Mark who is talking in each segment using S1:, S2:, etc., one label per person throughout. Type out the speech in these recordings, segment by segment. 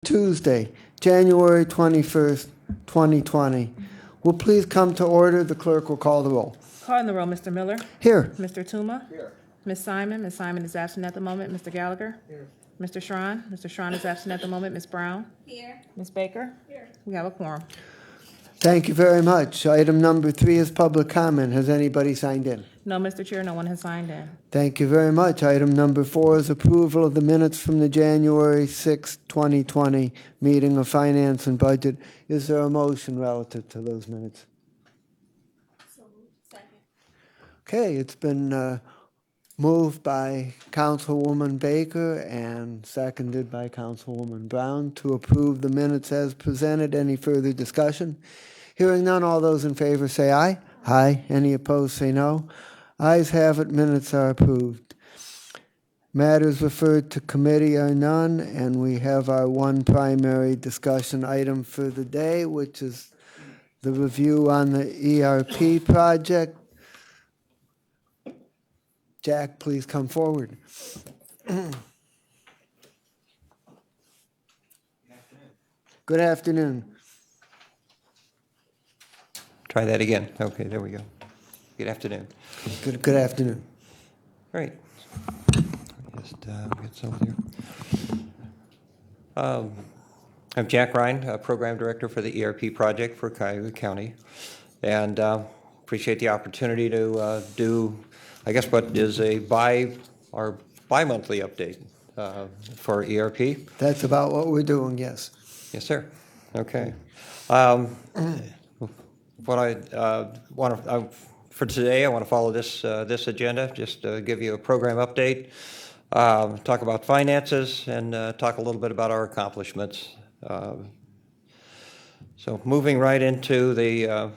S1: Tuesday, January 21st, 2020. Will please come to order. The clerk will call the roll.
S2: Calling the roll, Mr. Miller.
S1: Here.
S2: Mr. Tuma.
S3: Here.
S2: Ms. Simon. Ms. Simon is absent at the moment. Mr. Gallagher.
S3: Here.
S2: Mr. Schron. Mr. Schron is absent at the moment. Ms. Brown.
S4: Here.
S2: Ms. Baker.
S4: Here.
S2: We have a quorum.
S1: Thank you very much. Item number 3 is public comment. Has anybody signed in?
S2: No, Mr. Chair, no one has signed in.
S1: Thank you very much. Item number 4 is approval of the minutes from the January 6, 2020 meeting of Finance and Budget. Is there a motion relative to those minutes?
S4: So moved. Second.
S1: Okay, it's been moved by Councilwoman Baker and seconded by Councilwoman Brown to approve the minutes as presented. Any further discussion? Hearing none, all those in favor say aye. Aye. Any opposed say no. Ayes have it, minutes are approved. Matters referred to committee are none, and we have our one primary discussion item for the day, which is the review on the ERP project. Jack, please come forward. Good afternoon.
S3: Try that again. Okay, there we go. Good afternoon.
S1: Good afternoon.
S3: Great. Just get some here. I'm Jack Ryan, Program Director for the ERP project for Cuyahoga County, and appreciate the opportunity to do, I guess, what is a bi-monthly update for ERP.
S1: That's about what we're doing, yes.
S3: Yes, sir. Okay. What I want to for today, I want to follow this agenda. Just give you a program update, talk about finances, and talk a little bit about our accomplishments. So moving right into the,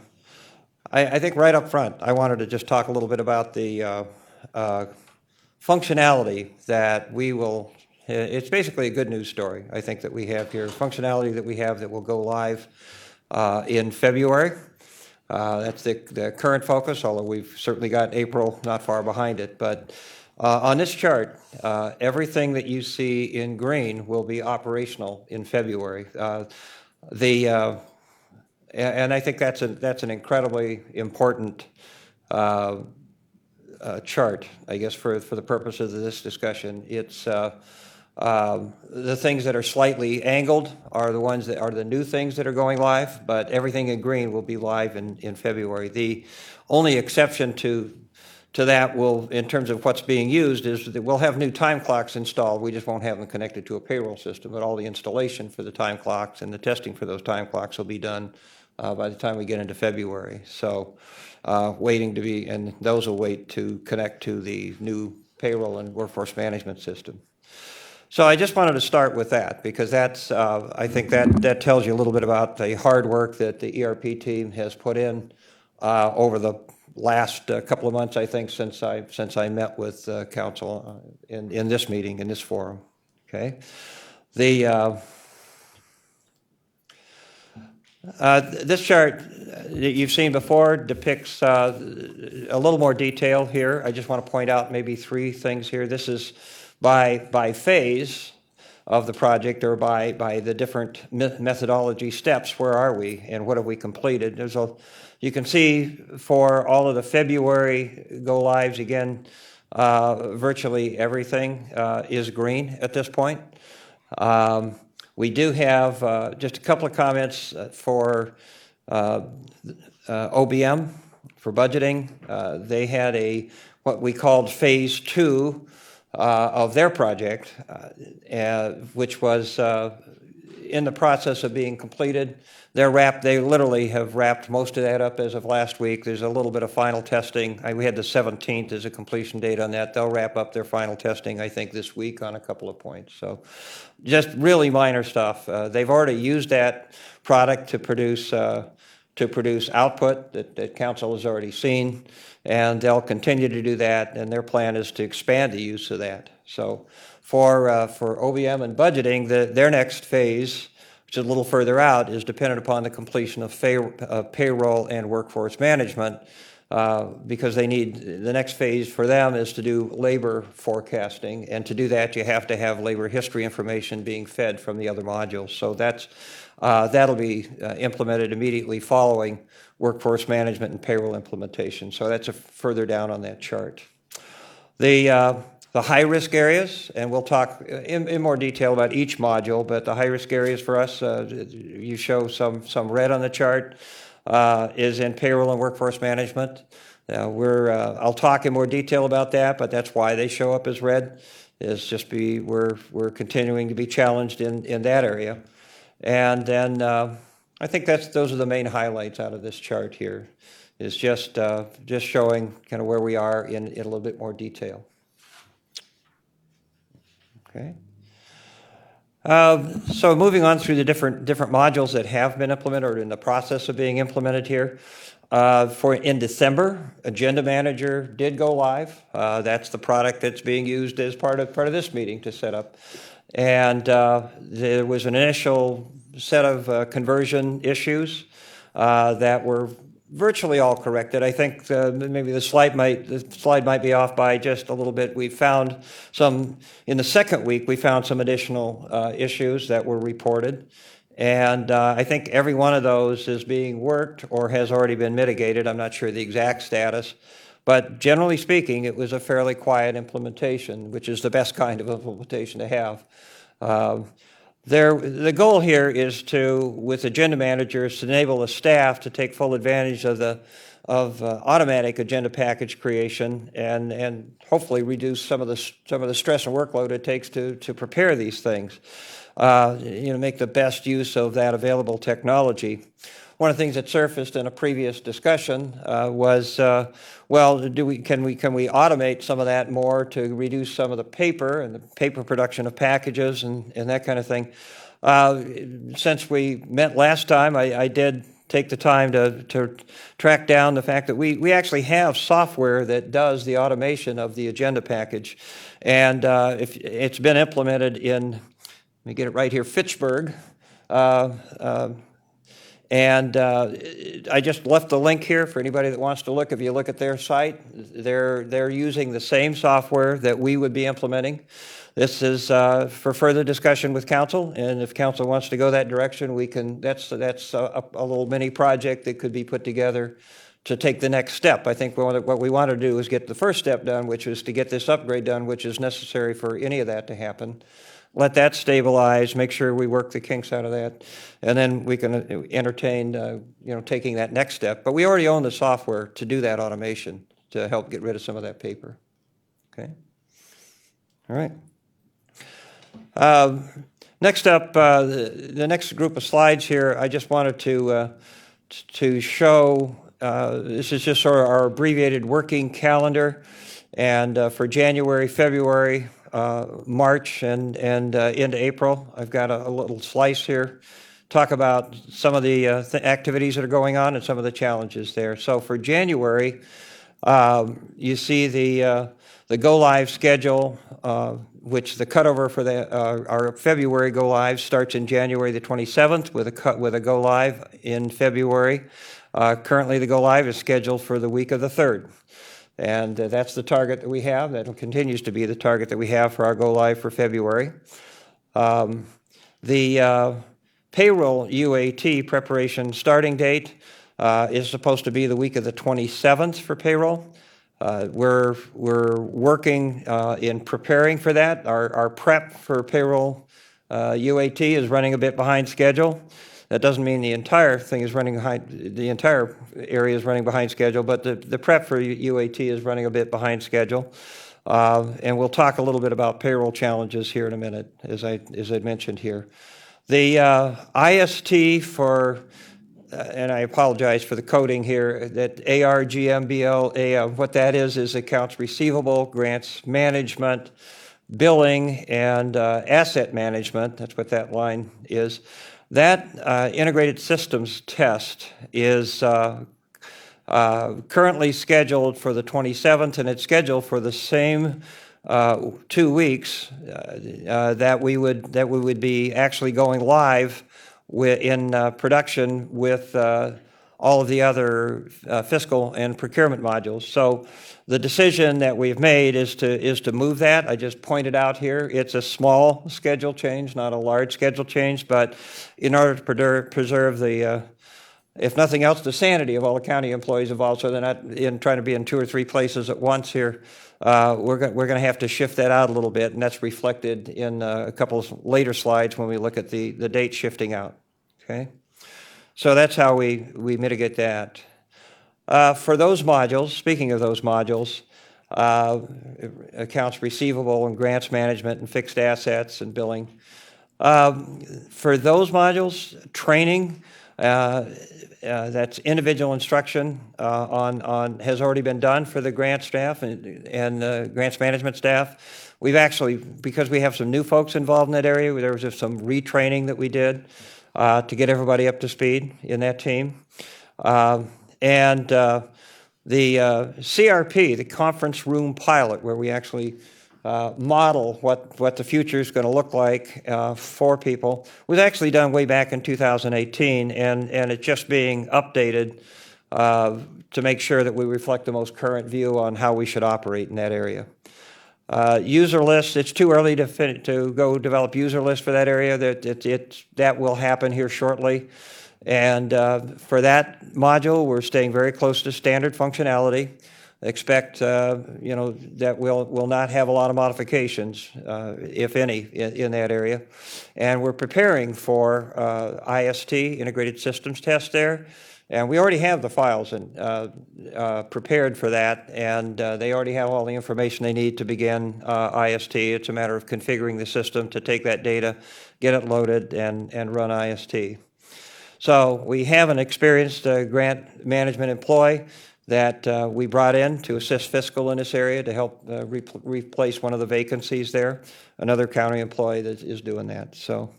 S3: I think right up front, I wanted to just talk a little bit about the functionality that we will. It's basically a good news story, I think, that we have here. Functionality that we have that will go live in February. That's the current focus, although we've certainly got April not far behind it. But on this chart, everything that you see in green will be operational in February. And I think that's an incredibly important chart, I guess, for the purposes of this discussion. It's the things that are slightly angled are the ones that are the new things that are going live, but everything in green will be live in February. The only exception to that will, in terms of what's being used, is that we'll have new time clocks installed. We just won't have them connected to a payroll system, but all the installation for the time clocks and the testing for those time clocks will be done by the time we get into February. So waiting to be, and those will wait to connect to the new payroll and workforce management system. So I just wanted to start with that because that's, I think that tells you a little bit about the hard work that the ERP team has put in over the last couple of months, I think, since I met with council in this meeting, in this forum. Okay, this chart that you've seen before depicts a little more detail here. I just want to point out maybe 3 things here. This is by phase of the project, or by the different methodology steps. Where are we and what have we completed? You can see for all of the February go lives, again, virtually everything is green at this point. We do have just a couple of comments for OBM for budgeting. They had what we called phase 2 of their project, which was in the process of being completed. They literally have wrapped most of that up as of last week. There's a little bit of final testing. We had the 17th as a completion date on that. They'll wrap up their final testing, I think, this week on a couple of points. So just really minor stuff. They've already used that product to produce output that council has already seen, and they'll continue to do that, and their plan is to expand the use of that. So for OBM and budgeting, their next phase, which is a little further out, is dependent upon the completion of payroll and workforce management, because they need, the next phase for them is to do labor forecasting. And to do that, you have to have labor history information being fed from the other modules. So that'll be implemented immediately following workforce management and payroll implementation. So that's further down on that chart. The high-risk areas, and we'll talk in more detail about each module, but the high-risk areas for us, you show some red on the chart, is in payroll and workforce management. I'll talk in more detail about that, but that's why they show up as red, is just we're continuing to be challenged in that area. And then I think those are the main highlights out of this chart here, is just showing kind of where we are in a little bit more detail. Okay. So moving on through the different modules that have been implemented or in the process of being implemented here. In December, Agenda Manager did go live. That's the product that's being used as part of this meeting to set up. And there was an initial set of conversion issues that were virtually all corrected. I think maybe the slide might be off by just a little bit. We found in the second week, we found some additional issues that were reported. And I think every one of those is being worked or has already been mitigated. I'm not sure the exact status. But generally speaking, it was a fairly quiet implementation, which is the best kind of implementation to have. The goal here is with agenda managers, to enable the staff to take full advantage of automatic agenda package creation and hopefully reduce some of the stress and workload it takes to prepare these things. Make the best use of that available technology. One of the things that surfaced in a previous discussion was, well, can we automate some of that more to reduce some of the paper and the paper production of packages and that kind of thing? Since we met last time, I did take the time to track down the fact that we actually have software that does the automation of the agenda package, and if it's been implemented in, let me get it right here, Fitchburg. And I just left the link here for anybody that wants to look. If you look at their site, they're using the same software that we would be implementing. This is for further discussion with council, and if council wants to go that direction, we can. That's a little mini project that could be put together to take the next step. I think what we want to do is get the first step done, which is to get this upgrade done, which is necessary for any of that to happen. Let that stabilize, make sure we work the kinks out of that, and then we can entertain, taking that next step. But we already own the software to do that automation to help get rid of some of that paper. Okay. All right. Next up, the next group of slides here, I just wanted to show. This is just our abbreviated working calendar, and for January, February, March, and into April. I've got a little slice here. Talk about some of the activities that are going on and some of the challenges there. So for January, you see the go-live schedule, which the cutover for our February go-live starts in January the 27th with a go-live in February. Currently, the go-live is scheduled for the week of the 3rd. And that's the target that we have. That continues to be the target that we have for our go-live for February. The payroll UAT preparation starting date is supposed to be the week of the 27th for payroll. We're working in preparing for that. Our prep for payroll UAT is running a bit behind schedule. That doesn't mean the entire thing is running behind, the entire area is running behind schedule, but the prep for UAT is running a bit behind schedule. And we'll talk a little bit about payroll challenges here in a minute, as I mentioned here. The IST for, and I apologize for the coding here, that ARGMBL, what that is accounts receivable, grants management, billing, and asset management. That's what that line is. That integrated systems test is currently scheduled for the 27th, and it's scheduled for the same 2 weeks that we would be actually going live in production with all of the other fiscal and procurement modules. So the decision that we've made is to move that. I just pointed out here, it's a small schedule change, not a large schedule change, but in order to preserve the, if nothing else, the sanity of all the county employees involved, so they're not trying to be in 2 or 3 places at once here. We're going to have to shift that out a little bit, and that's reflected in a couple of later slides when we look at the date shifting out. Okay, so that's how we mitigate that. For those modules, speaking of those modules, accounts receivable and grants management and fixed assets and billing. For those modules, training. That's individual instruction has already been done for the grant staff and grants management staff. We've actually, because we have some new folks involved in that area, there was just some retraining that we did to get everybody up to speed in that team. And the CRP, the conference room pilot, where we actually model what the future is going to look like for people, was actually done way back in 2018, and it's just being updated to make sure that we reflect the most current view on how we should operate in that area. User lists, it's too early to go develop user lists for that area. That will happen here shortly. And for that module, we're staying very close to standard functionality. Expect, that we'll not have a lot of modifications, if any, in that area. And we're preparing for IST, Integrated Systems Test there. And we already have the files prepared for that, and they already have all the information they need to begin IST. It's a matter of configuring the system to take that data, get it loaded, and run IST. So we have an experienced grant management employee that we brought in to assist fiscal in this area to help replace one of the vacancies there. Another county employee that is doing that. So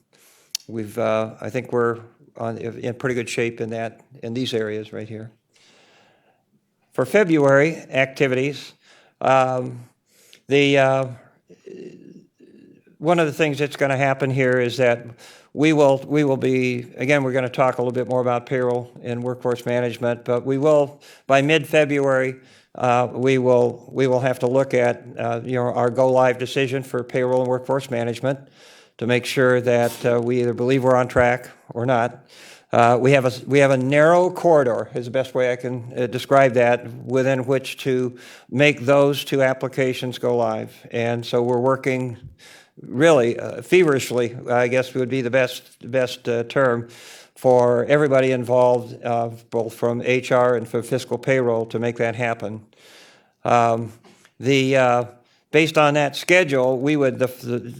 S3: we've, I think we're in pretty good shape in these areas right here. For February activities, one of the things that's going to happen here is that we will be, again, we're going to talk a little bit more about payroll and workforce management, but we will, by mid-February, we will have to look at, our go-live decision for payroll and workforce management to make sure that we either believe we're on track or not. We have a narrow corridor, is the best way I can describe that, within which to make those 2 applications go live. And so we're working really feverishly, I guess would be the best term, for everybody involved, both from HR and from fiscal payroll, to make that happen. Based on that schedule, we would,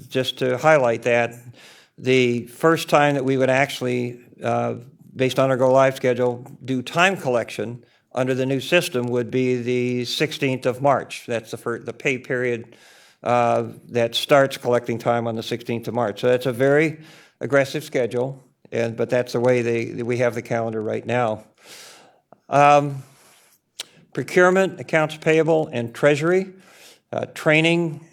S3: just to highlight that, the first time that we would actually, based on our go-live schedule, do time collection under the new system would be the 16th of March. That's the pay period that starts collecting time on the 16th of March. So that's a very aggressive schedule, but that's the way we have the calendar right now. Procurement, accounts payable, and treasury. Training,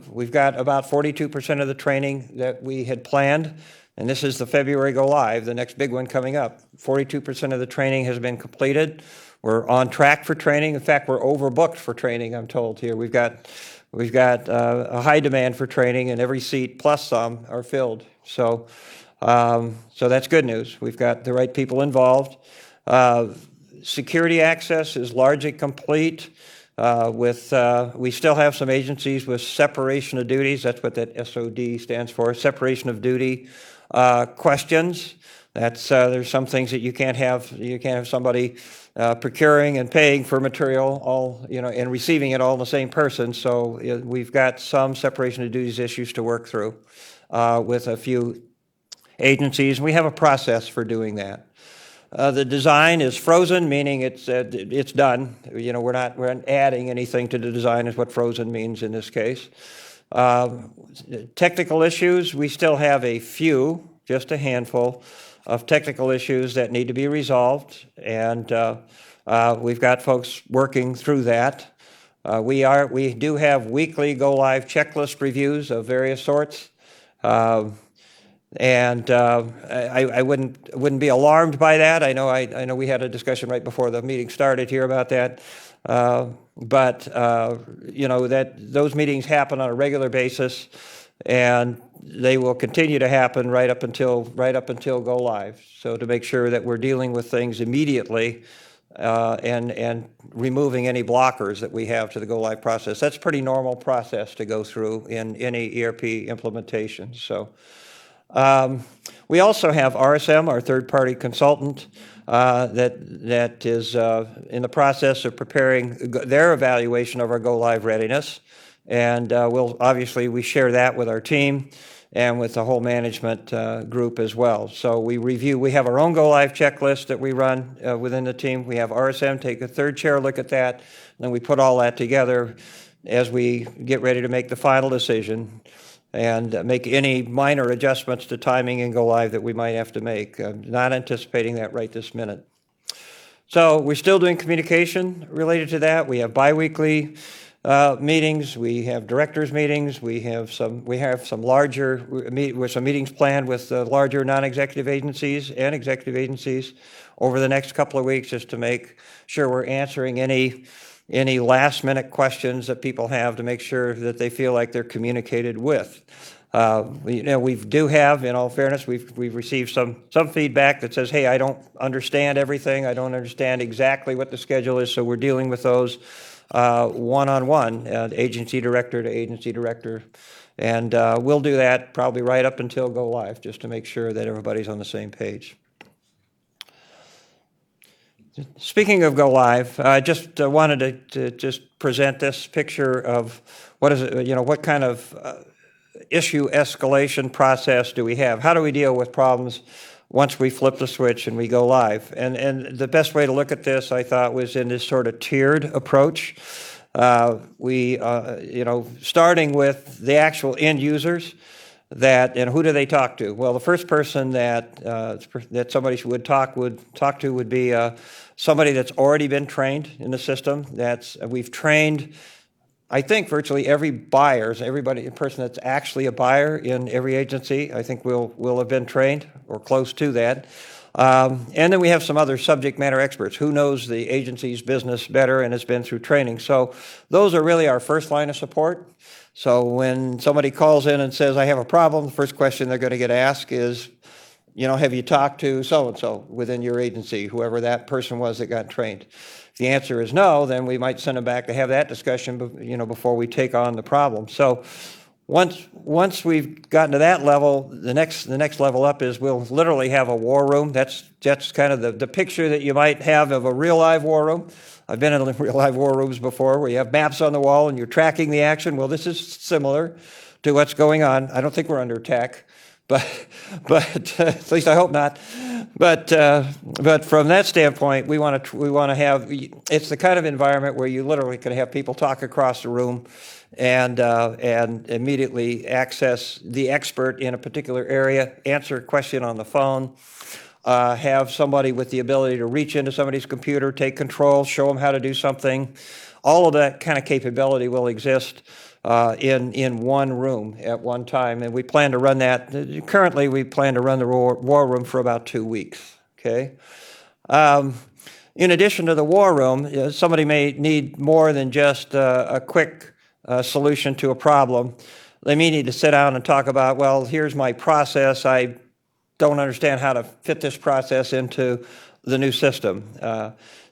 S3: we've got about 42% of the training that we had planned, and this is the February go live, the next big one coming up. 42% of the training has been completed. We're on track for training. In fact, we're overbooked for training, I'm told here. We've got a high demand for training, and every seat plus some are filled. So that's good news. We've got the right people involved. Security access is largely complete. We still have some agencies with separation of duties. That's what that SOD stands for, separation of duty questions. There's some things that you can't have. You can't have somebody procuring and paying for material all, and receiving it all in the same person. So we've got some separation of duties issues to work through with a few agencies. We have a process for doing that. The design is frozen, meaning it's done. We're not adding anything to the design, is what frozen means in this case. Technical issues, we still have a few, just a handful of technical issues that need to be resolved, and we've got folks working through that. We do have weekly go-live checklist reviews of various sorts. And I wouldn't be alarmed by that. I know we had a discussion right before the meeting started here about that. But you know, that those meetings happen on a regular basis, and they will continue to happen right up until go live. So to make sure that we're dealing with things immediately and removing any blockers that we have to the go live process. That's a pretty normal process to go through in any ERP implementation. So. We also have RSM, our third-party consultant, that is in the process of preparing their evaluation of our go-live readiness. And we share that with our team and with the whole management group as well. So we have our own go-live checklist that we run within the team. We have RSM take a third chair look at that, and then we put all that together as we get ready to make the final decision and make any minor adjustments to timing and go live that we might have to make. Not anticipating that right this minute. So we're still doing communication related to that. We have biweekly meetings. We have directors meetings. We have some larger some meetings planned with larger non-executive agencies and executive agencies over the next couple of weeks, just to make sure we're answering any last-minute questions that people have, to make sure that they feel like they're communicated with. We do have, in all fairness, we've received some feedback that says, hey, I don't understand everything. I don't understand exactly what the schedule is, so we're dealing with those one-on-one, agency director to agency director. And we'll do that probably right up until go live, just to make sure that everybody's on the same page. Speaking of go live, I just wanted to just present this picture of what kind of issue escalation process do we have? How do we deal with problems once we flip the switch and we go live? And the best way to look at this, I thought, was in this sort of tiered approach. Starting with the actual end users. And who do they talk to? Well, the first person that somebody would talk to would be somebody that's already been trained in the system. We've trained, I think, virtually every a person that's actually a buyer in every agency, I think will have been trained or close to that. And then we have some other subject matter experts. Who knows the agency's business better and has been through training? So those are really our first line of support. So when somebody calls in and says, I have a problem, the first question they're going to get asked is, have you talked to so-and-so within your agency, whoever that person was that got trained? If the answer is no, then we might send them back to have that discussion, before we take on the problem. So once we've gotten to that level, the next level up is we'll literally have a war room. That's kind of the picture that you might have of a real live war room. I've been in real live war rooms before where you have maps on the wall and you're tracking the action. Well, this is similar to what's going on. I don't think we're under attack, but at least I hope not. But from that standpoint, we want to have, it's the kind of environment where you literally can have people talk across the room and immediately access the expert in a particular area, answer a question on the phone. Have somebody with the ability to reach into somebody's computer, take control, show them how to do something. All of that kind of capability will exist in one room at one time, and we plan to run that. Currently, we plan to run the war room for about 2 weeks. Okay. In addition to the war room, somebody may need more than just a quick solution to a problem. They may need to sit down and talk about, well, here's my process. I don't understand how to fit this process into the new system.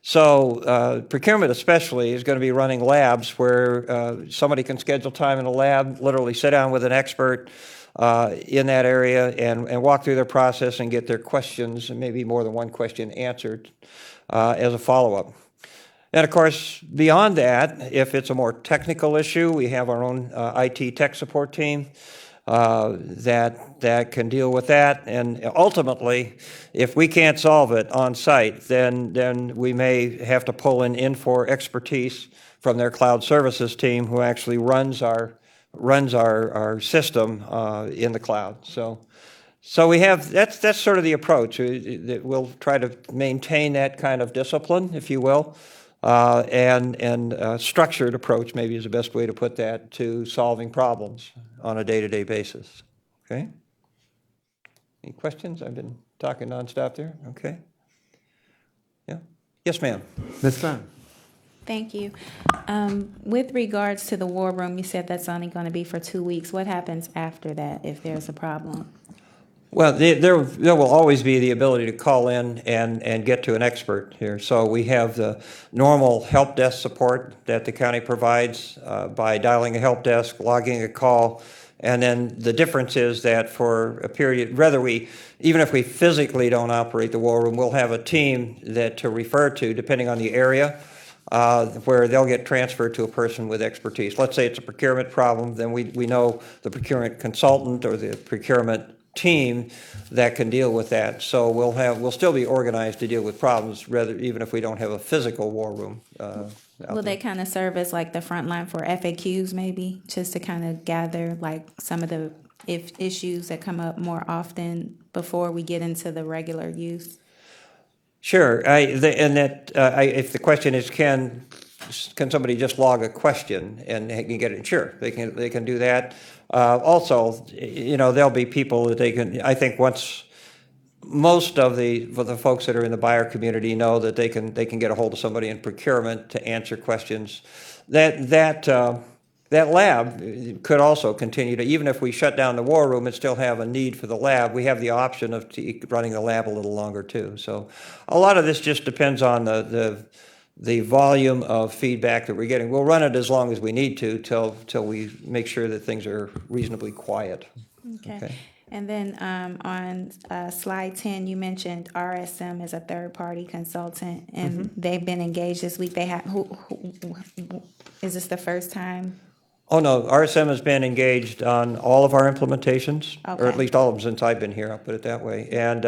S3: So procurement especially is going to be running labs where somebody can schedule time in a lab, literally sit down with an expert in that area and walk through their process and get their questions, and maybe more than one question, answered as a follow-up. And of course, beyond that, if it's a more technical issue, we have our own IT tech support team that can deal with that. And ultimately, if we can't solve it on site, then we may have to pull in Infor expertise from their cloud services team, who actually runs our system in the cloud. So we have that's sort of the approach. That we'll try to maintain that kind of discipline, if you will. And structured approach maybe is the best way to put that, to solving problems on a day-to-day basis. Okay? Any questions? I've been talking nonstop there. Okay. Yeah. Yes, ma'am.
S1: Ms. Brown?
S5: Thank you. With regards to the war room, you said that's only going to be for 2 weeks. What happens after that if there's a problem?
S3: Well, there will always be the ability to call in and get to an expert here. So we have the normal help desk support that the county provides by dialing a help desk, logging a call, and then the difference is that for a period, even if we physically don't operate the war room, we'll have a team that to refer to, depending on the area, where they'll get transferred to a person with expertise. Let's say it's a procurement problem, then we know the procurement consultant or the procurement team that can deal with that. So we'll still be organized to deal with problems, even if we don't have a physical war room.
S5: Will they kind of serve as like the front line for FAQs maybe, just to kind of gather like some of the issues that come up more often before we get into the regular use?
S3: Sure, if the question is, can somebody just log a question and they can get it? Sure, they can do that. Also, there'll be people that they can. I think once most of the folks that are in the buyer community know that they can get a hold of somebody in procurement to answer questions. That lab could also continue to, even if we shut down the war room and still have a need for the lab, we have the option of running the lab a little longer too. So a lot of this just depends on the volume of feedback that we're getting. We'll run it as long as we need to till we make sure that things are reasonably quiet.
S5: Okay. And then on slide 10, you mentioned RSM as a third-party consultant, and they've been engaged this week. They have is this the first time?
S3: Oh, no, RSM has been engaged on all of our implementations, or at
S5: Okay.
S3: least all of them since I've been here, I'll put it that way. And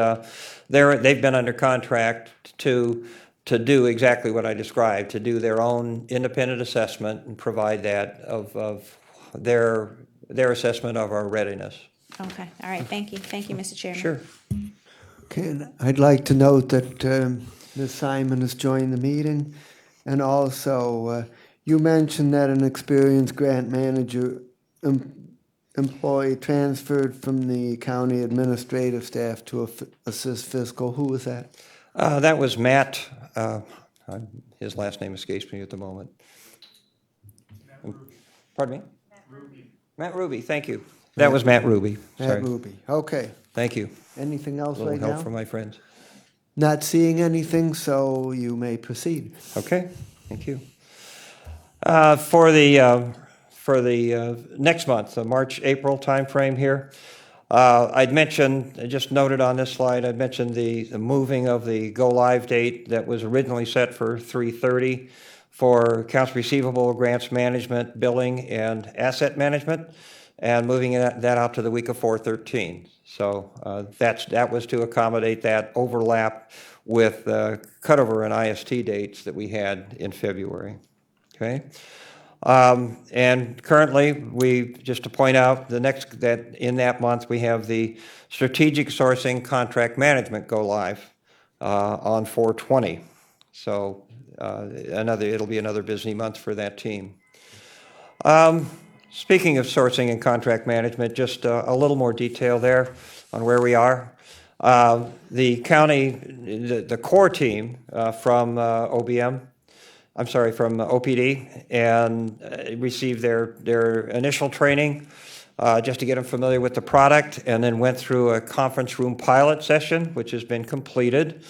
S3: they've been under contract to do exactly what I described, to do their own independent assessment and provide that of their assessment of our readiness.
S5: Okay, all right, thank you. Thank you, Mr. Chairman.
S3: Sure.
S1: Okay, and I'd like to note that Ms. Simon has joined the meeting, and also you mentioned that an experienced grant manager employee transferred from the county administrative staff to assist fiscal. Who was that?
S3: That was Matt, his last name escapes me at the moment. Pardon me? Matt Ruby, thank you. That was Matt Ruby, sorry.
S1: Matt Ruby. Okay.
S3: Thank you.
S1: Anything else
S3: A little
S1: right
S3: help
S1: now?
S3: from my friends.
S1: Not seeing anything, so you may proceed.
S3: Okay, thank you. For the next month, the March-April timeframe here, I'd mentioned, I just noted on this slide, I'd mentioned the moving of the go-live date that was originally set for 3/30 for accounts receivable, grants management, billing, and asset management, and moving that out to the week of 4/13. So that was to accommodate that overlap with cutover and IST dates that we had in February. Okay. And currently, just to point out, that in that month we have the strategic sourcing contract management go live on 4/20. So it'll be another busy month for that team. Speaking of sourcing and contract management, just a little more detail there on where we are. The county, the core team from from OPD, and received their initial training just to get them familiar with the product, and then went through a conference room pilot session, which has been completed.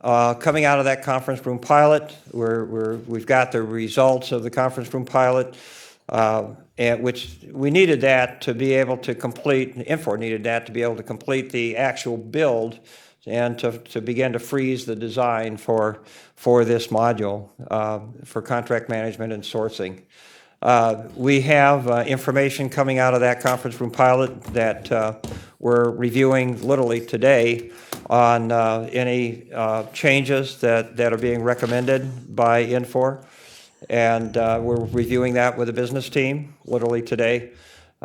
S3: Coming out of that conference room pilot, we've got the results of the conference room pilot, and which we needed that to be able to complete, Infor needed that to be able to complete the actual build and to begin to freeze the design for this module for contract management and sourcing. We have information coming out of that conference room pilot that we're reviewing literally today on any changes that are being recommended by Infor. And we're reviewing that with the business team literally today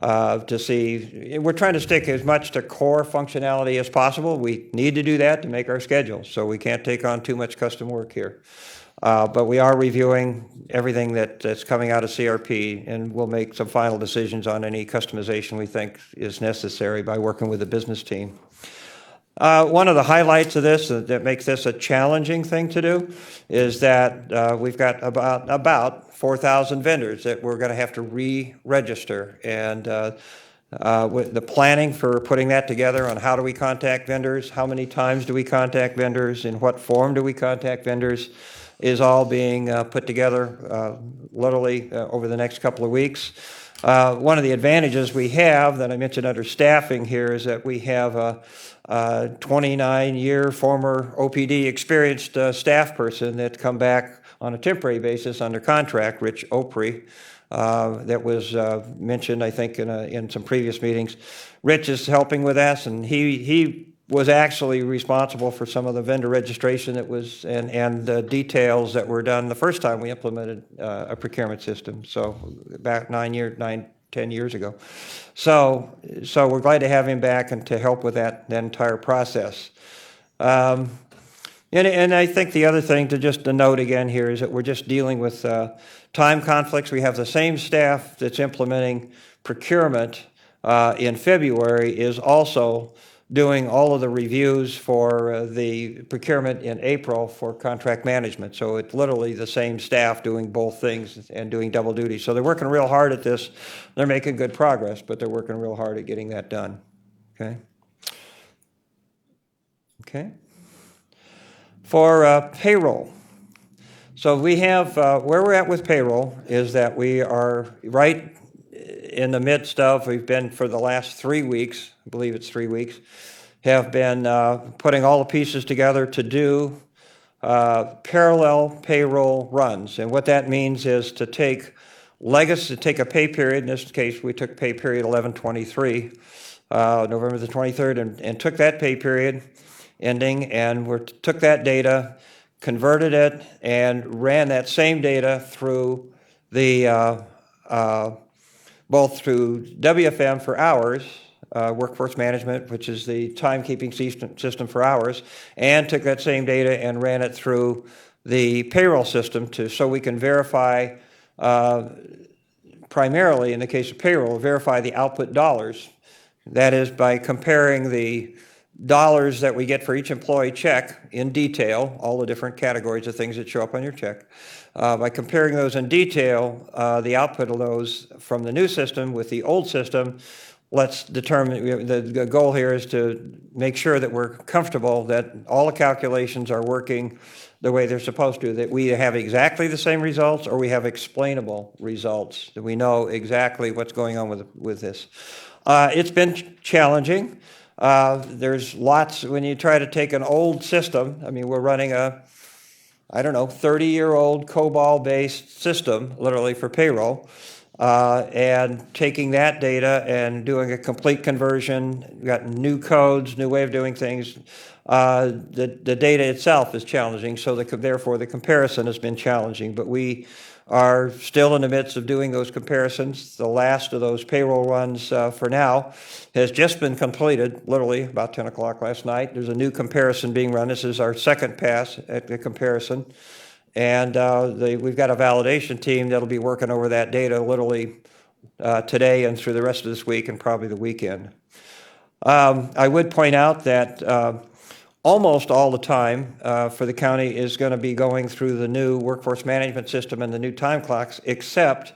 S3: to see. We're trying to stick as much to core functionality as possible. We need to do that to make our schedule, so we can't take on too much custom work here. But we are reviewing everything that's coming out of CRP, and we'll make some final decisions on any customization we think is necessary by working with the business team. One of the highlights of this that makes this a challenging thing to do is that we've got about 4,000 vendors that we're going to have to re-register. And with the planning for putting that together on how do we contact vendors, how many times do we contact vendors, in what form do we contact vendors, is all being put together literally over the next couple of weeks. One of the advantages we have that I mentioned under staffing here is that we have a 29-year former OPD experienced staff person that come back on a temporary basis under contract, Rich Opry, that was mentioned, I think, in some previous meetings. Rich is helping with us, and he was actually responsible for some of the vendor registration that was and the details that were done the first time we implemented a procurement system. So back 10 years ago. So we're glad to have him back and to help with that entire process. And I think the other thing to note again here is that we're just dealing with time conflicts. We have the same staff that's implementing procurement in February is also doing all of the reviews for the procurement in April for contract management. So it's literally the same staff doing both things and doing double duty. So they're working real hard at this. They're making good progress, but they're working real hard at getting that done. Okay? Okay. For payroll. So we have, where we're at with payroll is that we are right in the midst of, we've been for the last 3 weeks, I believe it's 3 weeks, have been putting all the pieces together to do parallel payroll runs. And what that means is to take a pay period, in this case we took pay period 11/23, November the 23rd, and took that pay period ending, and we took that data, converted it, and ran that same data through the both through WFM for hours, workforce management, which is the timekeeping system for hours, and took that same data and ran it through the payroll system so we can verify, primarily in the case of payroll, verify the output dollars. That is by comparing the dollars that we get for each employee check in detail, all the different categories of things that show up on your check. By comparing those in detail, the output of those from the new system with the old system, let's determine, the goal here is to make sure that we're comfortable that all the calculations are working the way they're supposed to, that we have exactly the same results or we have explainable results, that we know exactly what's going on with this. It's been challenging. There's lots, when you try to take an old system, I mean, we're running a 30-year-old COBOL-based system, literally for payroll, and taking that data and doing a complete conversion. We've got new codes, new way of doing things. The data itself is challenging, so therefore the comparison has been challenging, but we are still in the midst of doing those comparisons. The last of those payroll runs for now has just been completed, literally about 10 o'clock last night. There's a new comparison being run. This is our second pass at the comparison. And we've got a validation team that'll be working over that data literally today and through the rest of this week and probably the weekend. I would point out that almost all the time for the county is going to be going through the new workforce management system and the new time clocks, except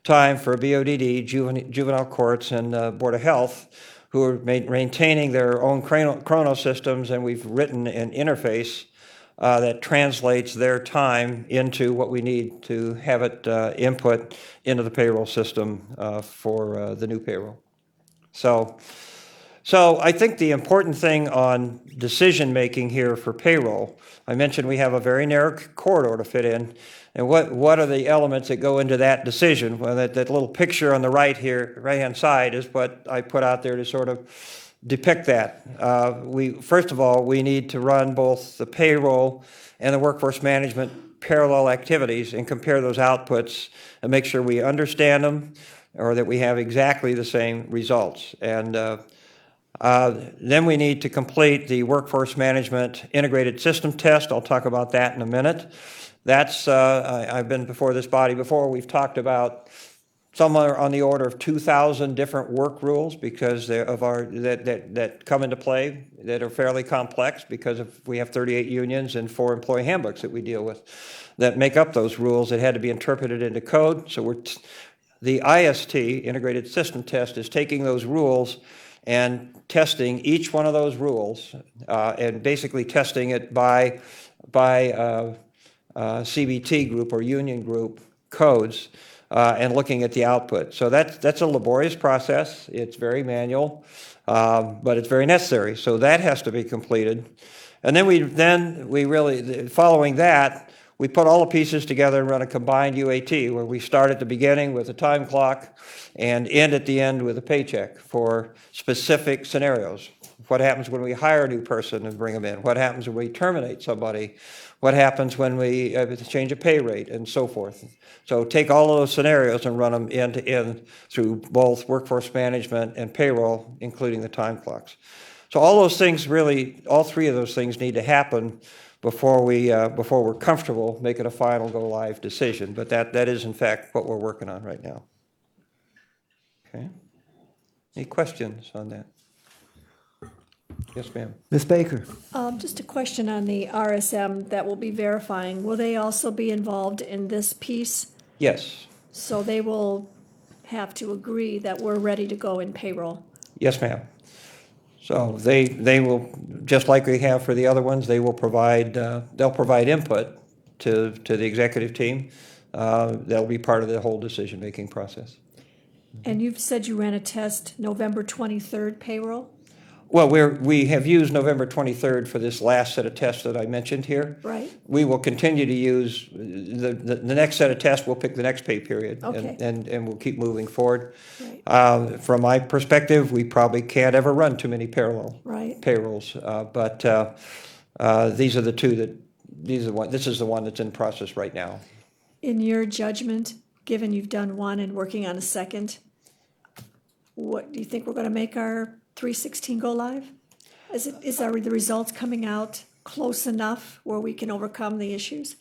S3: time for BODD, juvenile courts, and Board of Health, who are maintaining their own chrono systems, and we've written an interface that translates their time into what we need to have it input into the payroll system for the new payroll. So I think the important thing on decision-making here for payroll, I mentioned we have a very narrow corridor to fit in, and what are the elements that go into that decision? Well, that little picture on the right here, right-hand side, is what I put out there to sort of depict that. First of all, we need to run both the payroll and the workforce management parallel activities and compare those outputs and make sure we understand them or that we have exactly the same results. And then we need to complete the workforce management integrated system test. I'll talk about that in a minute. That's, I've been before this body before. We've talked about somewhere on the order of 2,000 different work rules because that come into play that are fairly complex because we have 38 unions and 4 employee handbooks that we deal with that make up those rules that had to be interpreted into code. So the IST, Integrated System Test, is taking those rules and testing each one of those rules and basically testing it by CBT group or union group codes and looking at the output. So that's a laborious process. It's very manual, but it's very necessary. So that has to be completed. And then we really, following that, we put all the pieces together and run a combined UAT where we start at the beginning with a time clock and end at the end with a paycheck for specific scenarios. What happens when we hire a new person and bring them in? What happens when we terminate somebody? What happens when we change a pay rate and so forth? So take all of those scenarios and run them end to end through both workforce management and payroll, including the time clocks. So all those things really, all 3 of those things need to happen before we're comfortable making a final go live decision. But that is in fact what we're working on right now. Okay. Any questions on that? Yes, ma'am.
S1: Ms. Baker?
S4: Just a question on the RSM that will be verifying. Will they also be involved in this piece?
S3: Yes.
S4: So they will have to agree that we're ready to go in payroll?
S3: Yes, ma'am. So they will, just like we have for the other ones, they will provide, they'll provide input to the executive team. That'll be part of the whole decision-making process.
S4: And you've said you ran a test November 23rd payroll?
S3: Well, we have used November 23rd for this last set of tests that I mentioned here.
S4: Right.
S3: We will continue to use the next set of tests. We'll pick the next pay period,
S4: Okay.
S3: and we'll keep moving forward.
S4: Right.
S3: From my perspective, we probably can't ever run too many parallel
S4: Right.
S3: payrolls, but these are the 2 that this is the one that's in process right now.
S4: In your judgment, given you've done one and working on a second, what do you think we're going to make our 316 go live? Are the results coming out close enough where we can overcome the issues?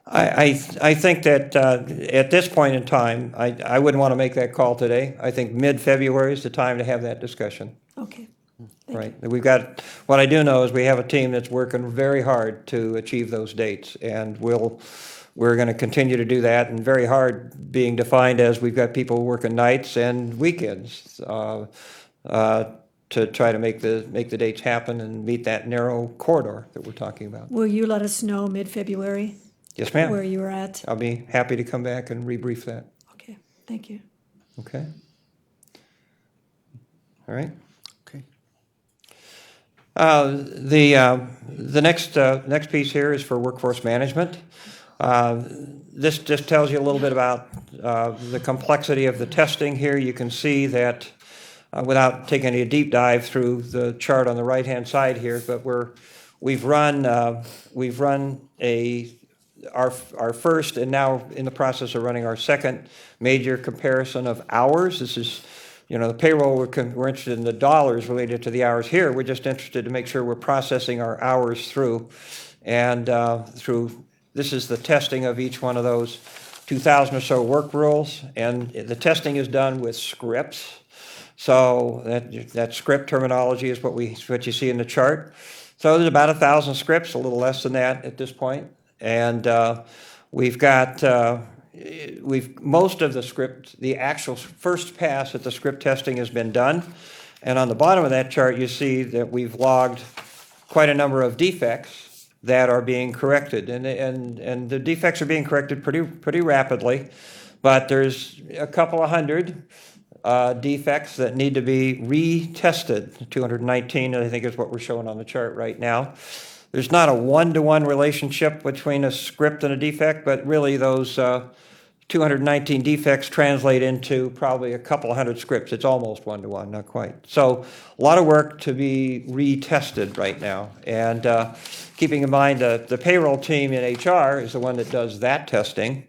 S3: I think that at this point in time, I wouldn't want to make that call today. I think mid-February is the time to have that discussion.
S4: Okay.
S3: Right. We've got, what I do know is we have a team that's working very hard to achieve those dates, and we're going to continue to do that, and very hard being defined as we've got people working nights and weekends to try to make the dates happen and meet that narrow corridor that we're talking about.
S4: Will you let us know mid-February
S3: Yes, ma'am.
S4: where you're at?
S3: I'll be happy to come back and rebrief that.
S4: Okay, thank you.
S3: Okay. All right.
S1: Okay.
S3: The next piece here is for workforce management. This just tells you a little bit about the complexity of the testing here. You can see that without taking a deep dive through the chart on the right-hand side here, but we've run our first, and now in the process of running our second major comparison of hours. This is, the payroll, we're interested in the dollars related to the hours here. We're just interested to make sure we're processing our hours through. And this is the testing of each one of those 2,000 or so work rules. And the testing is done with scripts. So that script terminology is what you see in the chart. So there's about 1,000 scripts, a little less than that at this point. And we've got most of the script, the actual first pass at the script testing has been done. And on the bottom of that chart, you see that we've logged quite a number of defects that are being corrected. And the defects are being corrected pretty rapidly. But there's a couple of hundred defects that need to be retested. 219, I think, is what we're showing on the chart right now. There's not a one-to-one relationship between a script and a defect, but really those 219 defects translate into probably a couple of hundred scripts. It's almost one-to-one, not quite. So a lot of work to be retested right now. And keeping in mind the payroll team in HR is the one that does that testing,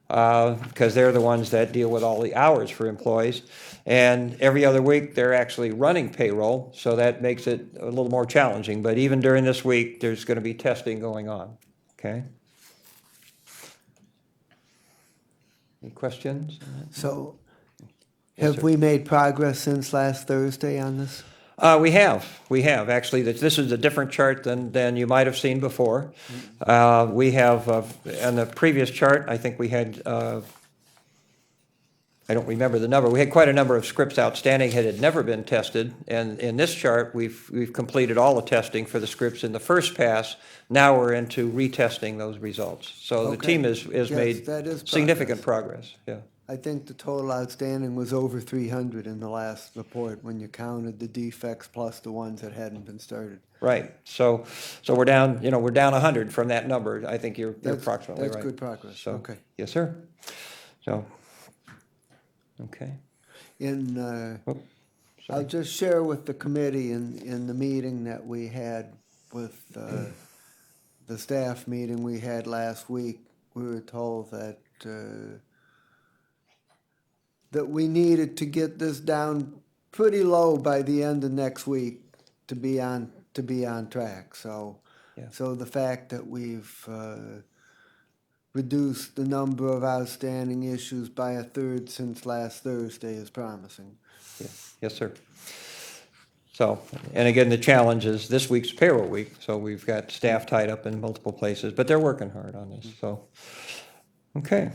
S3: because they're the ones that deal with all the hours for employees. And every other week, they're actually running payroll, so that makes it a little more challenging. But even during this week, there's going to be testing going on, okay? Any questions?
S1: So
S3: Yes,
S1: have
S3: sir.
S1: we made progress since last Thursday on this?
S3: We have. Actually, this is a different chart than you might have seen before. We have, on the previous chart, I think we had, I don't remember the number, we had quite a number of scripts outstanding that had never been tested. And in this chart, we've completed all the testing for the scripts in the first pass. Now we're into retesting those results. So the
S1: Okay.
S3: team has
S1: Yes,
S3: made
S1: that is
S3: significant progress, yeah.
S1: I think the total outstanding was over 300 in the last report when you counted the defects plus the ones that hadn't been started.
S3: Right, so we're down, we're down 100 from that number. I think you're approximately right.
S1: That's good progress,
S3: So,
S1: okay.
S3: yes, sir. So, okay.
S1: I'll
S3: Sorry.
S1: just share with the committee in the meeting that we had with the staff meeting we had last week, we were told that that we needed to get this down pretty low by the end of next week to be on track. So,
S3: Yeah.
S1: so the fact that we've reduced the number of outstanding issues by a third since last Thursday is promising.
S3: Yeah. Yes, sir. So, and again, the challenge is this week's payroll week, so we've got staff tied up in multiple places, but they're working hard on this, so, okay.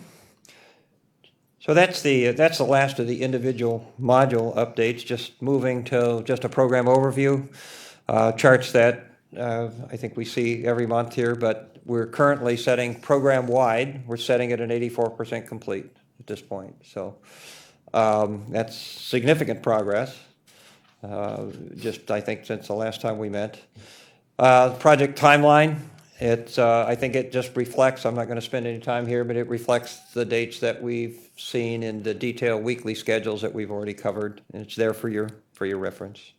S3: So that's the last of the individual module updates, just moving to just a program overview. Charts that I think we see every month here, but we're currently setting program-wide, we're setting it at 84% complete at this point. So that's significant progress, just I think since the last time we met. Project timeline, I think it just reflects, I'm not going to spend any time here, but it reflects the dates that we've seen in the detailed weekly schedules that we've already covered, and it's there for your reference.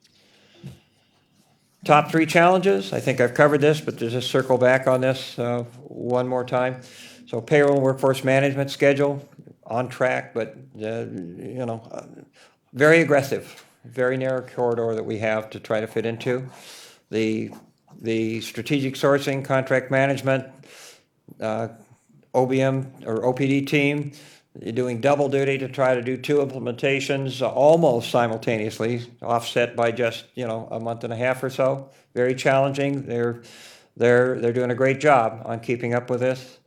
S3: Top 3 challenges, I think I've covered this, but to just circle back on this one more time. So payroll and workforce management schedule, on track, but very aggressive, very narrow corridor that we have to try to fit into. The strategic sourcing, contract management, OBM or OPD team, doing double duty to try to do 2 implementations almost simultaneously, offset by just a month and a half or so. Very challenging. They're doing a great job on keeping up with this.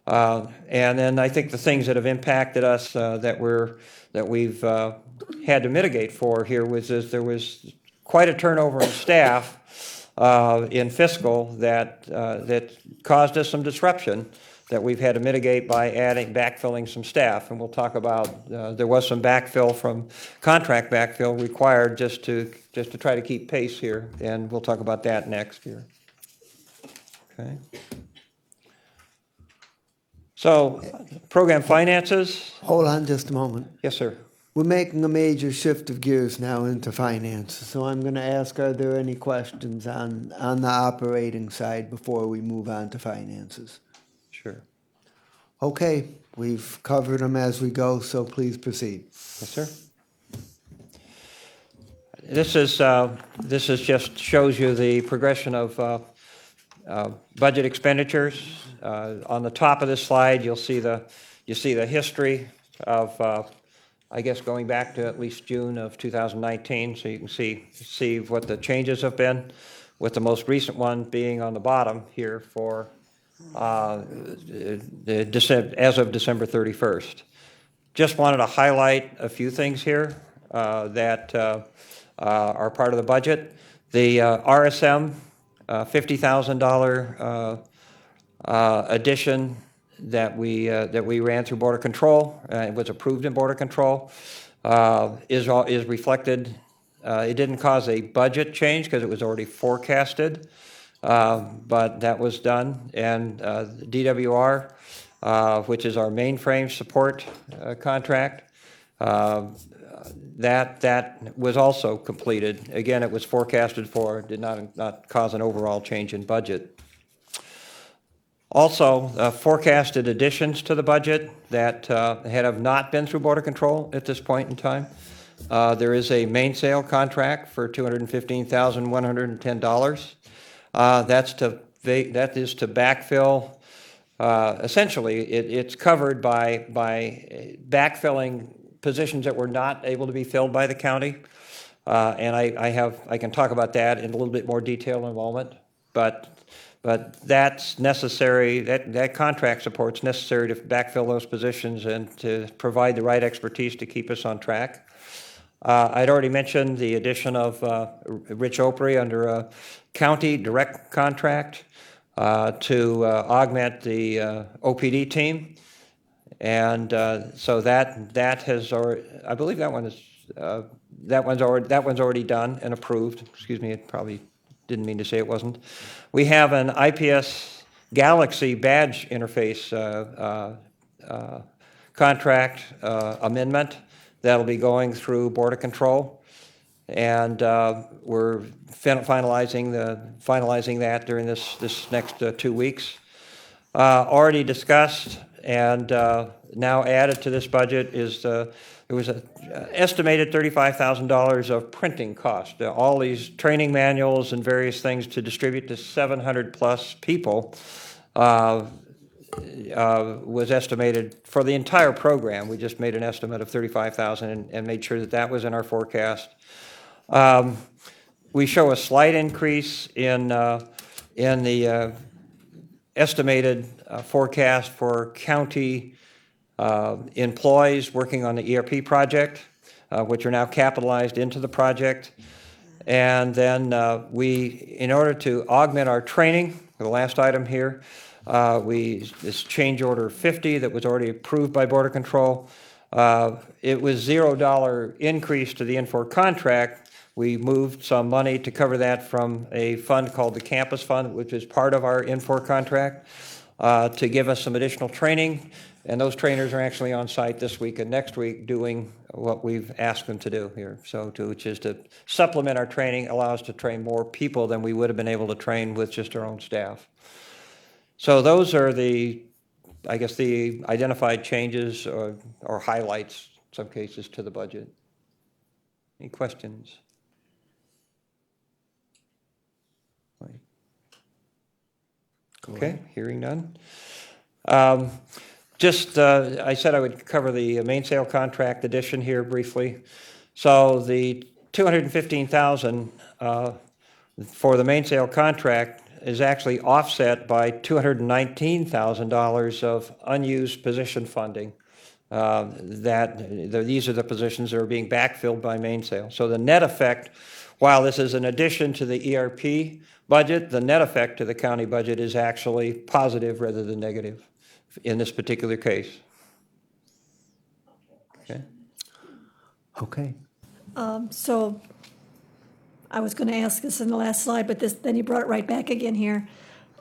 S3: And then I think the things that have impacted us that we've had to mitigate for here is there was quite a turnover in staff in fiscal that caused us some disruption that we've had to mitigate by backfilling some staff. And we'll talk about, there was some backfill from contract backfill required just to try to keep pace here. And we'll talk about that next here. Okay. So, program finances.
S1: Hold on just a moment.
S3: Yes, sir.
S1: We're making a major shift of gears now into finance, so I'm going to ask, are there any questions on the operating side before we move on to finances?
S3: Sure.
S1: Okay, we've covered them as we go, so please proceed.
S3: Yes, sir. This is just shows you the progression of budget expenditures. On the top of this slide, you see the history of I guess going back to at least June of 2019, so you can see what the changes have been, with the most recent one being on the bottom here for as of December 31st. Just wanted to highlight a few things here that are part of the budget. The RSM $50,000 addition that we ran through Border Control, it was approved in Border Control, is reflected. It didn't cause a budget change because it was already forecasted, but that was done. And DWR, which is our mainframe support contract, that was also completed. Again, it was forecasted for, did not cause an overall change in budget. Also, forecasted additions to the budget that have not been through Border Control at this point in time. There is a mainsail contract for $215,110. That is to backfill essentially, it's covered by backfilling positions that were not able to be filled by the county. And I can talk about that in a little bit more detail in a moment. But that's necessary, that contract support's necessary to backfill those positions and to provide the right expertise to keep us on track. I'd already mentioned the addition of Rich Opry under a county direct contract to augment the OPD team. And so that has already, I believe that one's already done and approved. Excuse me, it probably didn't mean to say it wasn't. We have an IPS Galaxy badge interface contract amendment that'll be going through Border Control, and we're finalizing that during this next 2 weeks. Already discussed and now added to this budget is there was an estimated $35,000 of printing cost. All these training manuals and various things to distribute to 700 plus people was estimated for the entire program. We just made an estimate of $35,000 and made sure that that was in our forecast. We show a slight increase in the estimated forecast for county employees working on the ERP project, which are now capitalized into the project. And then in order to augment our training, the last item here, this change order 50 that was already approved by Border Control, it was $0 increase to the Infor contract. We moved some money to cover that from a fund called the Campus Fund, which is part of our Infor contract, to give us some additional training. And those trainers are actually on site this week and next week doing what we've asked them to do here. Which is to supplement our training, allow us to train more people than we would have been able to train with just our own staff. So those are the identified changes or highlights, in some cases, to the budget. Any questions? Okay, hearing none. I said I would cover the mainsail contract addition here briefly. So the $215,000 for the mainsail contract is actually offset by $219,000 of unused position funding. These are the positions that are being backfilled by mainsail. So the net effect, while this is an addition to the ERP budget, the net effect to the county budget is actually positive rather than negative in this particular case. Okay.
S1: Okay.
S4: So I was going to ask this in the last slide, but then you brought it right back again here.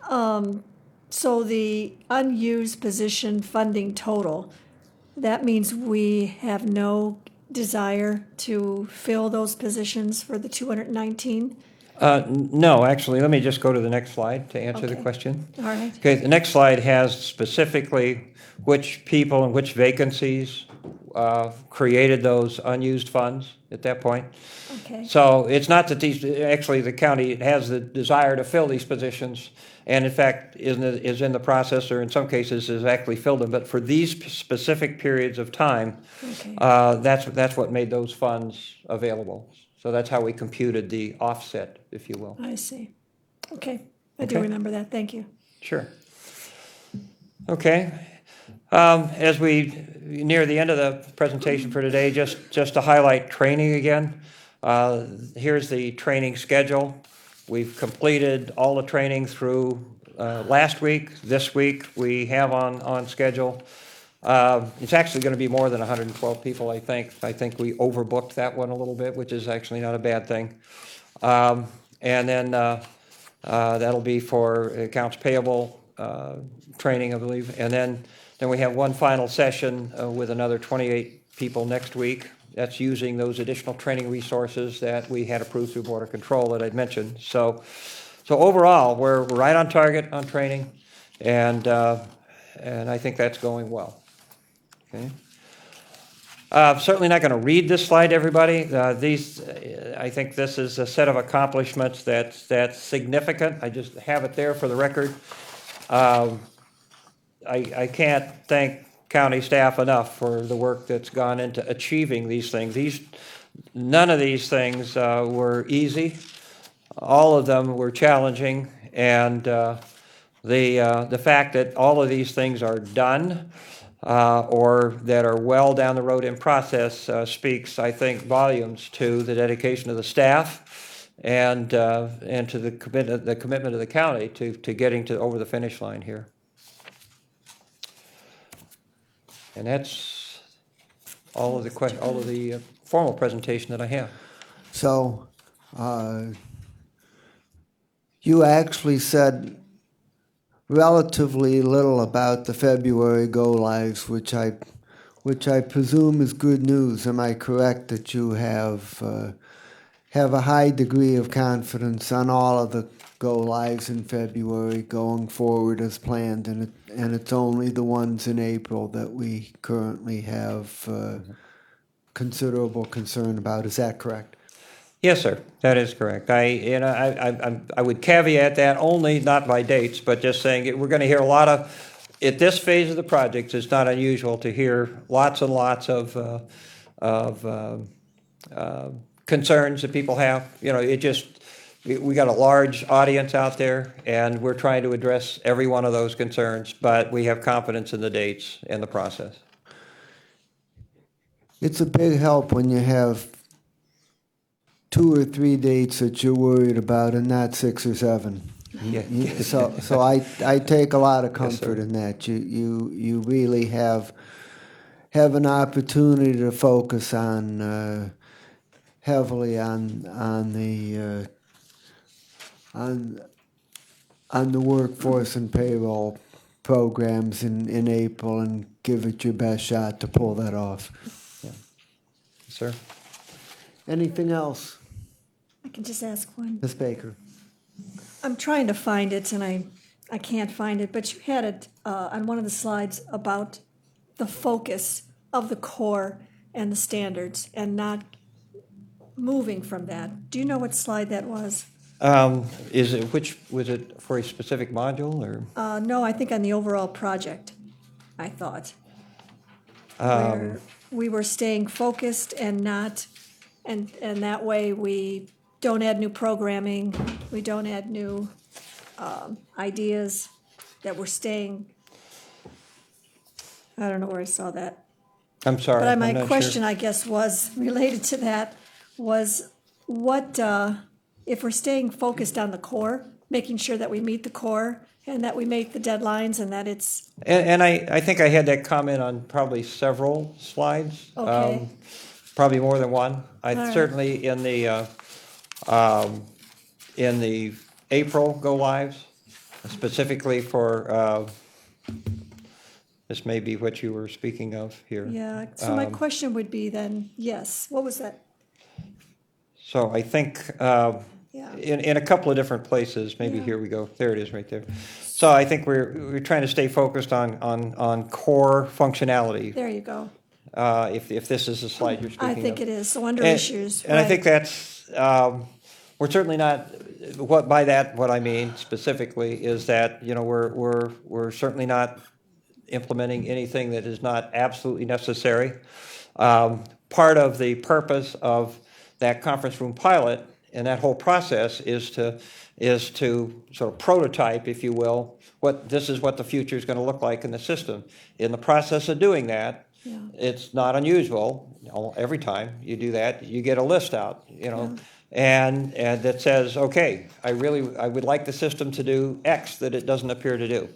S4: So the unused position funding total, that means we have no desire to fill those positions for the 219?
S3: No, actually, let me just go to the next slide to answer the
S4: Okay.
S3: question.
S4: All right.
S3: Okay, the next slide has specifically which people and which vacancies created those unused funds at that point.
S4: Okay.
S3: So it's not that the county has the desire to fill these positions, and in fact is in the process, or in some cases has actually filled them, but for these specific periods of time,
S4: Okay.
S3: that's what made those funds available. So that's how we computed the offset, if you will.
S4: I see. Okay. I do
S3: Okay.
S4: remember that. Thank you.
S3: Sure. Okay. As we near the end of the presentation for today, just to highlight training again, here's the training schedule. We've completed all the training through last week. This week we have on schedule. It's actually going to be more than 112 people, I think. I think we overbooked that one a little bit, which is actually not a bad thing. And then that'll be for accounts payable training, I believe. And then we have one final session with another 28 people next week. That's using those additional training resources that we had approved through Border Control that I'd mentioned. So overall, we're right on target on training, and I think that's going well. Okay. Certainly not going to read this slide, everybody. I think this is a set of accomplishments that's significant. I just have it there for the record. I can't thank county staff enough for the work that's gone into achieving these things. None of these things were easy. All of them were challenging, and the fact that all of these things are done or that are well down the road in process speaks, I think, volumes to the dedication of the staff and to the commitment of the county to getting to over the finish line here. And that's all of the formal presentation that I have.
S1: So, you actually said relatively little about the February go-lives, which I presume is good news. Am I correct that you have a high degree of confidence on all of the go-lives in February going forward as planned, and it's only the ones in April that we currently have considerable concern about? Is that correct?
S3: Yes, sir, that is correct. I would caveat that only not by dates, but just saying we're going to hear a lot of, at this phase of the project, it's not unusual to hear lots and lots of concerns that people have. We got a large audience out there, and we're trying to address every one of those concerns, but we have confidence in the dates and the process.
S1: It's a big help when you have 2 or 3 dates that you're worried about and not 6 or 7.
S3: Yeah.
S1: So I take a lot of
S3: Yes,
S1: comfort
S3: sir.
S1: in that. You really have an opportunity to focus on heavily on the workforce and payroll programs in April and give it your best shot to pull that off.
S3: Sir?
S1: Anything else,
S4: I can just ask one.
S1: Ms. Baker?
S4: I'm trying to find it, and I can't find it, but you had it on one of the slides about the focus of the core and the standards and not moving from that. Do you know what slide that was?
S3: Was it for a specific module, or?
S4: No, I think on the overall project, I thought. Where we were staying focused and not, and that way we don't add new programming, we don't add new ideas, that we're staying, I don't know where I saw that.
S3: I'm sorry,
S4: But
S3: I'm
S4: my
S3: not
S4: question,
S3: sure.
S4: I guess, was related to that, was what, if we're staying focused on the core, making sure that we meet the core and that we make the deadlines and that it's,
S3: And I think I had that comment on probably several slides.
S4: Okay.
S3: Probably more than one.
S4: right.
S3: Certainly in the April go-lives, specifically for, this may be what you were speaking of here.
S4: yeah. So my question would be then, yes, what was that?
S3: So I think
S4: Yeah.
S3: in a couple of different places, maybe
S4: Yeah.
S3: here we go, there it is right there. So I think we're trying to stay focused on core functionality,
S4: There you go.
S3: if this is the slide you're speaking
S4: I
S3: of.
S4: think it is, so under
S3: And-
S4: issues,
S3: And I think
S4: right.
S3: that's, we're certainly not, what I mean specifically is that, we're certainly not implementing anything that is not absolutely necessary. Part of the purpose of that conference room pilot and that whole process is to sort of prototype, if you will, this is what the future is going to look like in the system. In the process of doing that,
S4: Yeah.
S3: it's not unusual. Every time you do that, you get a list out, and that says, okay, I would like the system to do X that it doesn't appear to do.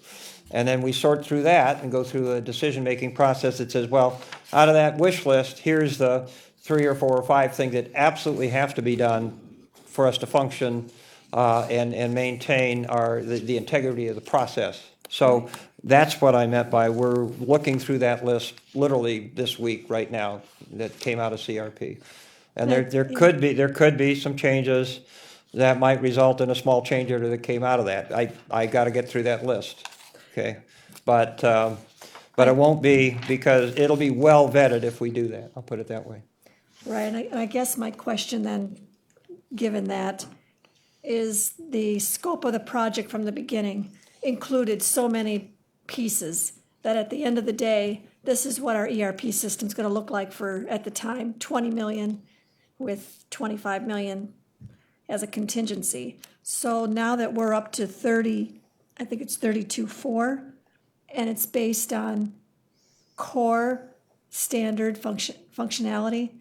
S3: And then we sort through that and go through a decision-making process that says, well, out of that wish list, here's the 3 or 4 or 5 things that absolutely have to be done for us to function and maintain the integrity of the process. So that's what I meant by we're looking through that list literally this week right now that came out of CRP. And there could be some changes that might result in a small change order that came out of that. I got to get through that list, okay? But it won't be, because it'll be well vetted if we do that. I'll put it that way.
S4: Right, and I guess my question then, given that, is the scope of the project from the beginning included so many pieces, that at the end of the day, this is what our ERP system's gonna look like for, at the time, 20 million with 25 million as a contingency. So now that we're up to 30, I think it's 32.4, and it's based on core standard functionality,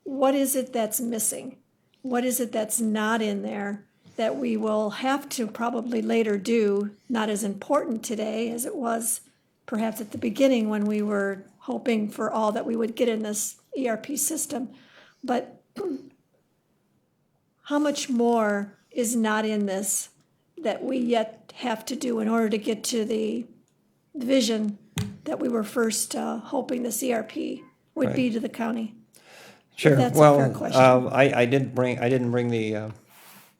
S4: what is it that's missing? What is it that's not in there that we will have to probably later do, not as important today as it was perhaps at the beginning when we were hoping for all that we would get in this ERP system? But how much more is not in this that we yet have to do in order to get to the vision that we were first hoping this ERP would be to the county?
S3: Sure.
S4: That's a
S3: Well,
S4: fair question.
S3: I didn't bring the,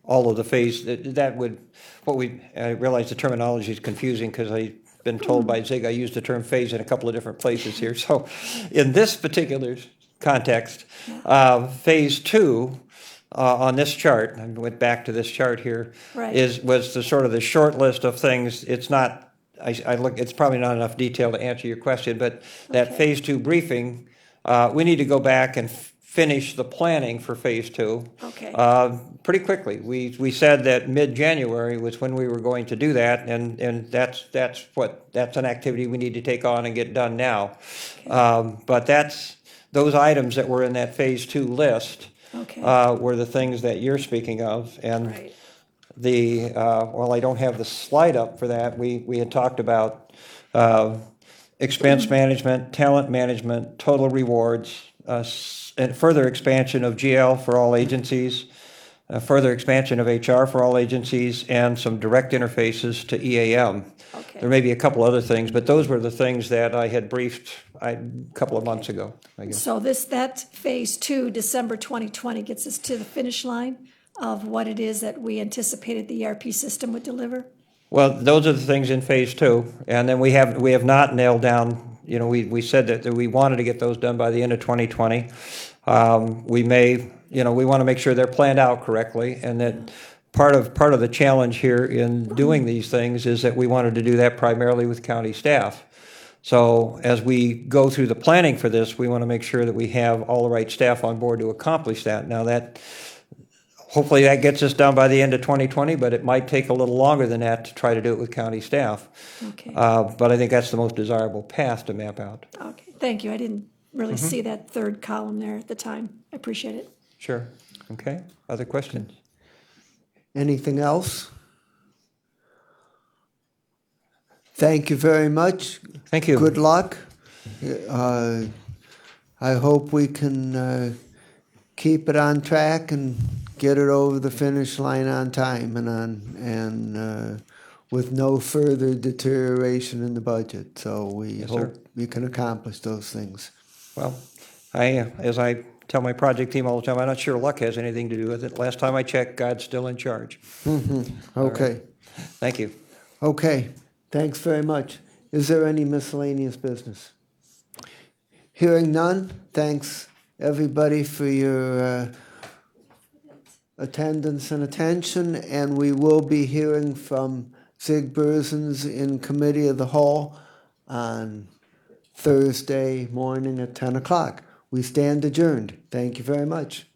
S3: all of the phase, that would, I realize the terminology is confusing because I've been told by Zig I used the term phase in a couple of different places here. So in this particular context, phase two, on this chart, I went back to this chart here,
S4: Right.
S3: was the sort of the short list of things. It's not, I look, it's probably not enough detail to answer your question, but that
S4: Okay.
S3: phase two briefing, we need to go back and finish the planning for phase two.
S4: Okay.
S3: Pretty quickly. We said that mid-January was when we were going to do that, and that's an activity we need to take on and get done now. But those items that were in that phase two list
S4: Okay.
S3: were the things that you're speaking of. And
S4: Right.
S3: well, I don't have the slide up for that. We had talked about expense management, talent management, total rewards, and further expansion of GL for all agencies, further expansion of HR for all agencies, and some direct interfaces to EAM.
S4: Okay.
S3: There may be a couple other things, but those were the things that I had briefed a couple of months ago, I guess.
S4: So that phase two, December 2020, gets us to the finish line of what it is that we anticipated the ERP system would deliver?
S3: Well, those are the things in phase two, and then we have not nailed down, we said that we wanted to get those done by the end of 2020. We may, we want to make sure they're planned out correctly, and that part of the challenge here in doing these things is that we wanted to do that primarily with county staff. So as we go through the planning for this, we want to make sure that we have all the right staff on board to accomplish that. Now hopefully that gets us done by the end of 2020, but it might take a little longer than that to try to do it with county staff.
S4: Okay.
S3: But I think that's the most desirable path to map out.
S4: Okay, thank you. I didn't really see that third column there at the time. I appreciate it.
S3: Sure. Okay. Other questions?
S1: Anything else? Thank you very much.
S3: Thank you.
S1: Good luck. I hope we can keep it on track and get it over the finish line on time and with no further deterioration in the budget. So we
S3: Yes, sir.
S1: hope we can accomplish those things.
S3: Well, as I tell my project team all the time, I'm not sure luck has anything to do with it. Last time I checked, God's still in charge.
S1: Okay.
S3: Thank you.
S1: Okay. Thanks very much. Is there any miscellaneous business? Hearing none, thanks everybody for your attendance and attention, and we will be hearing from Zig Berzens in Committee of the Whole on Thursday morning at 10 o'clock. We stand adjourned. Thank you very much.